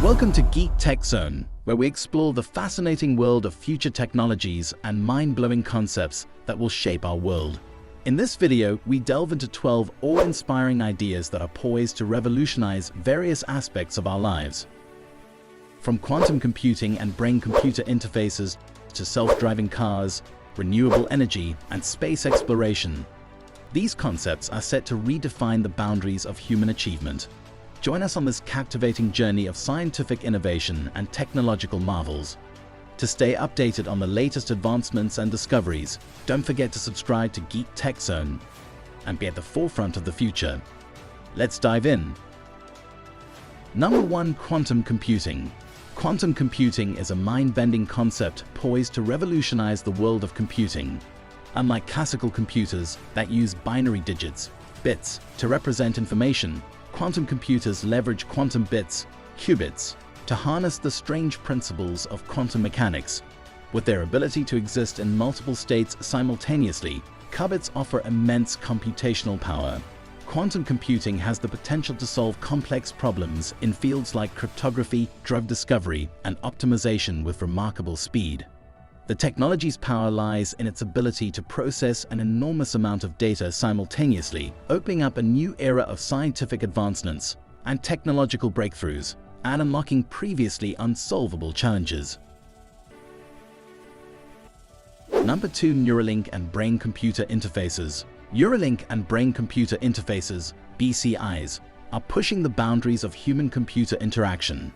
Welcome to Geek TechZone, where we explore the fascinating world of future technologies and mind-blowing concepts that will shape our world. In this video, we delve into 12 awe-inspiring ideas that are poised to revolutionize various aspects of our lives. From quantum computing and brain-computer interfaces to self-driving cars, renewable energy, and space exploration, these concepts are set to redefine the boundaries of human achievement. Join us on this captivating journey of scientific innovation and technological marvels. To stay updated on the latest advancements and discoveries, don't forget to subscribe to Geek TechZone and be at the forefront of the future. Let's dive in. Number 1. Quantum computing. Quantum computing is a mind-bending concept poised to revolutionize the world of computing. Unlike classical computers that use binary digits, bits, to represent information, quantum computers leverage quantum bits, qubits, to harness the strange principles of quantum mechanics. With their ability to exist in multiple states simultaneously, qubits offer immense computational power. Quantum computing has the potential to solve complex problems in fields like cryptography, drug discovery, and optimization with remarkable speed. The technology's power lies in its ability to process an enormous amount of data simultaneously, opening up a new era of scientific advancements and technological breakthroughs, and unlocking previously unsolvable challenges. Number 2. Neuralink and brain-computer interfaces. Neuralink and brain-computer interfaces, BCIs, are pushing the boundaries of human-computer interaction.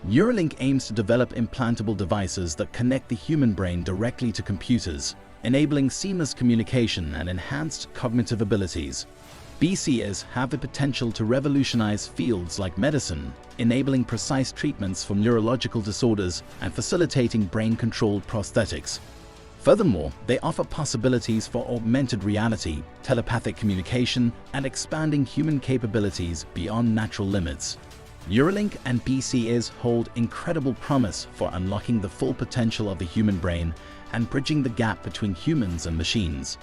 Neuralink aims to develop implantable devices that connect the human brain directly to computers, enabling seamless communication and enhanced cognitive abilities. BCIs have the potential to revolutionize fields like medicine, enabling precise treatments for neurological disorders and facilitating brain-controlled prosthetics. Furthermore, they offer possibilities for augmented reality, telepathic communication, and expanding human capabilities beyond natural limits. Neuralink and BCIs hold incredible promise for unlocking the full potential of the human brain and bridging the gap between humans and machines.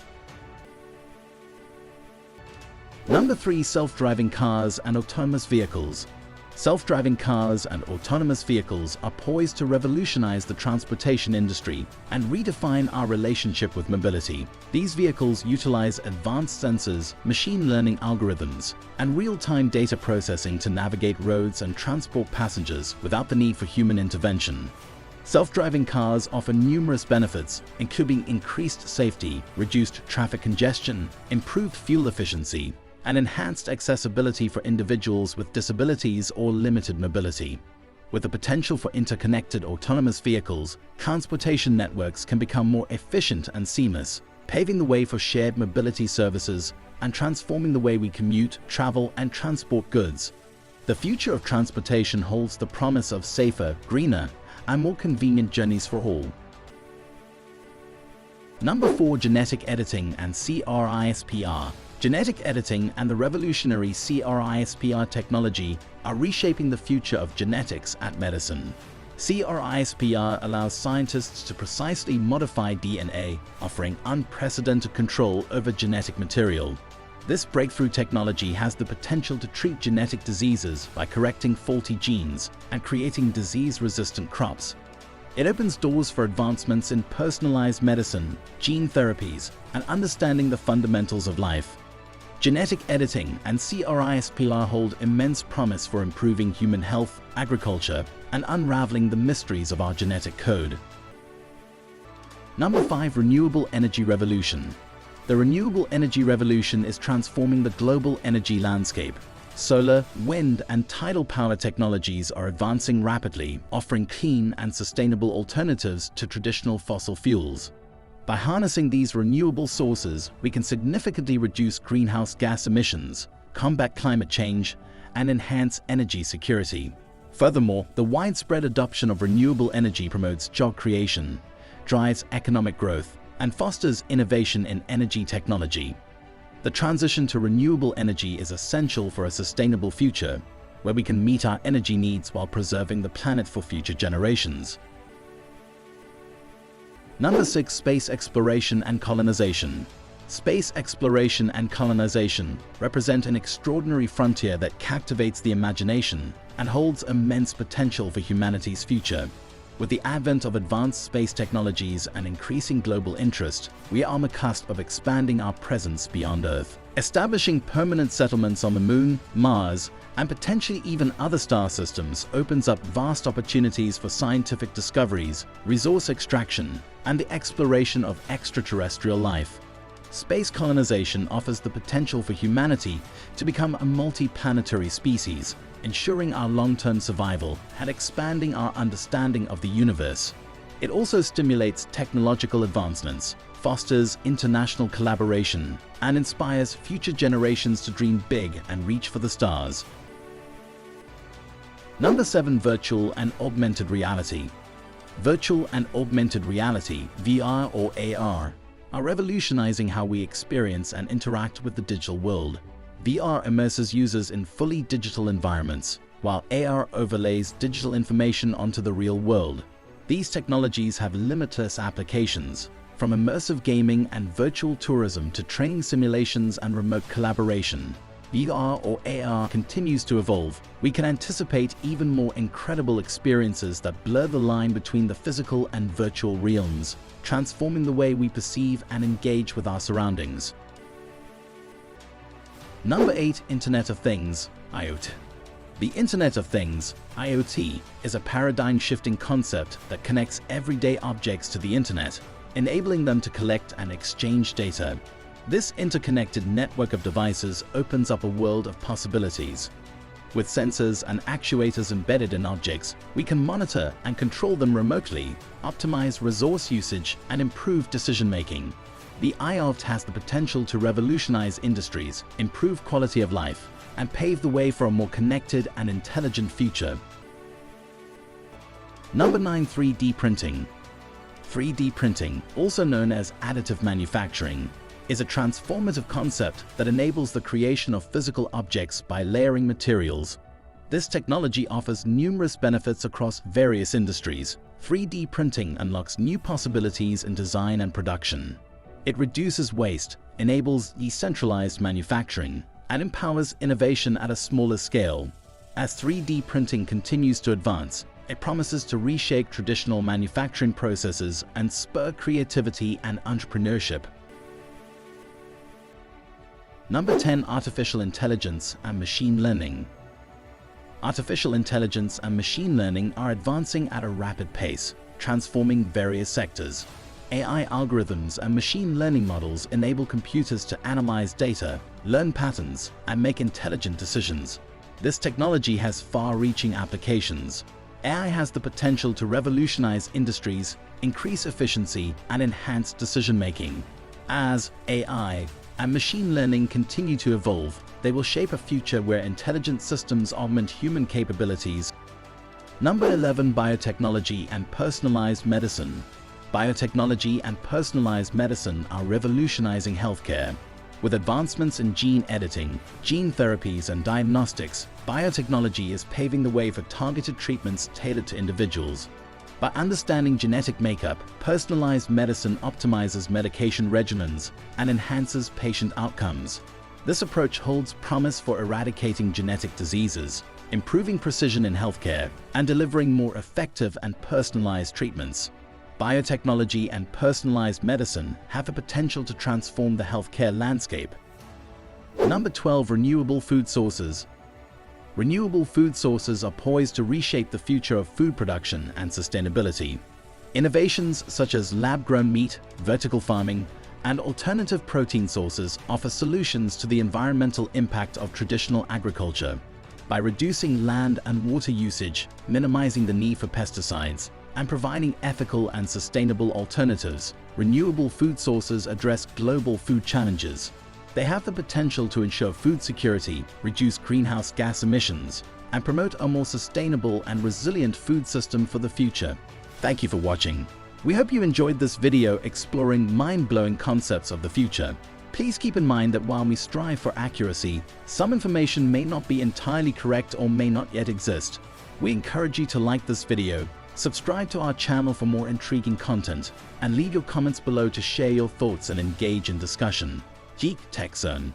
Number 3. Self-driving cars and autonomous vehicles. Self-driving cars and autonomous vehicles are poised to revolutionize the transportation industry and redefine our relationship with mobility. These vehicles utilize advanced sensors, machine learning algorithms, and real-time data processing to navigate roads and transport passengers without the need for human intervention. Self-driving cars offer numerous benefits, including increased safety, reduced traffic congestion, improved fuel efficiency, and enhanced accessibility for individuals with disabilities or limited mobility. With the potential for interconnected autonomous vehicles, transportation networks can become more efficient and seamless, paving the way for shared mobility services and transforming the way we commute, travel, and transport goods. The future of transportation holds the promise of safer, greener, and more convenient journeys for all. Number 4. Genetic editing and CRISPR. Genetic editing and the revolutionary CRISPR technology are reshaping the future of genetics and medicine. CRISPR allows scientists to precisely modify DNA, offering unprecedented control over genetic material. This breakthrough technology has the potential to treat genetic diseases by correcting faulty genes and creating disease-resistant crops. It opens doors for advancements in personalized medicine, gene therapies, and understanding the fundamentals of life. Genetic editing and CRISPR hold immense promise for improving human health, agriculture, and unraveling the mysteries of our genetic code. Number 5. Renewable energy revolution. The renewable energy revolution is transforming the global energy landscape. Solar, wind, and tidal power technologies are advancing rapidly, offering clean and sustainable alternatives to traditional fossil fuels. By harnessing these renewable sources, we can significantly reduce greenhouse gas emissions, combat climate change, and enhance energy security. Furthermore, the widespread adoption of renewable energy promotes job creation, drives economic growth, and fosters innovation in energy technology. The transition to renewable energy is essential for a sustainable future, where we can meet our energy needs while preserving the planet for future generations. Number 6. Space exploration and colonization. Space exploration and colonization represent an extraordinary frontier that captivates the imagination and holds immense potential for humanity's future. With the advent of advanced space technologies and increasing global interest, we are on the cusp of expanding our presence beyond Earth. Establishing permanent settlements on the Moon, Mars, and potentially even other star systems opens up vast opportunities for scientific discoveries, resource extraction, and the exploration of extraterrestrial life. Space colonization offers the potential for humanity to become a multi-planetary species, ensuring our long-term survival and expanding our understanding of the universe. It also stimulates technological advancements, fosters international collaboration, and inspires future generations to dream big and reach for the stars. Number 7. Virtual and augmented reality. Virtual and augmented reality, VR or AR, are revolutionizing how we experience and interact with the digital world. VR immerses users in fully digital environments, while AR overlays digital information onto the real world. These technologies have limitless applications, from immersive gaming and virtual tourism to training simulations and remote collaboration. VR or AR continues to evolve. We can anticipate even more incredible experiences that blur the line between the physical and virtual realms, transforming the way we perceive and engage with our surroundings. Number 8. Internet of Things, IoT. The Internet of Things, IoT, is a paradigm-shifting concept that connects everyday objects to the Internet, enabling them to collect and exchange data. This interconnected network of devices opens up a world of possibilities. With sensors and actuators embedded in objects, we can monitor and control them remotely, optimize resource usage, and improve decision-making. The IoT has the potential to revolutionize industries, improve quality of life, and pave the way for a more connected and intelligent future. Number 9. 3D printing. 3D printing, also known as additive manufacturing, is a transformative concept that enables the creation of physical objects by layering materials. This technology offers numerous benefits across various industries. 3D printing unlocks new possibilities in design and production. It reduces waste, enables decentralized manufacturing, and empowers innovation at a smaller scale. As 3D printing continues to advance, it promises to reshape traditional manufacturing processes and spur creativity and entrepreneurship. Number 10. Artificial intelligence and machine learning. Artificial intelligence and machine learning are advancing at a rapid pace, transforming various sectors. AI algorithms and machine learning models enable computers to analyze data, learn patterns, and make intelligent decisions. This technology has far-reaching applications. AI has the potential to revolutionize industries, increase efficiency, and enhance decision-making. As AI and machine learning continue to evolve, they will shape a future where intelligent systems augment human capabilities. Number 11. Biotechnology and personalized medicine. Biotechnology and personalized medicine are revolutionizing healthcare. With advancements in gene editing, gene therapies, and diagnostics, biotechnology is paving the way for targeted treatments tailored to individuals. By understanding genetic makeup, personalized medicine optimizes medication regimens and enhances patient outcomes. This approach holds promise for eradicating genetic diseases, improving precision in healthcare, and delivering more effective and personalized treatments. Biotechnology and personalized medicine have the potential to transform the healthcare landscape. Number 12. Renewable food sources. Renewable food sources are poised to reshape the future of food production and sustainability. Innovations such as lab-grown meat, vertical farming, and alternative protein sources offer solutions to the environmental impact of traditional agriculture. By reducing land and water usage, minimizing the need for pesticides, and providing ethical and sustainable alternatives, renewable food sources address global food challenges. They have the potential to ensure food security, reduce greenhouse gas emissions, and promote a more sustainable and resilient food system for the future. Thank you for watching. We hope you enjoyed this video exploring mind-blowing concepts of the future. Please keep in mind that while we strive for accuracy, some information may not be entirely correct or may not yet exist. We encourage you to like this video, Subscribe to our channel for more intriguing content, and leave your comments below to share your thoughts and engage in discussion. Geek TechZone.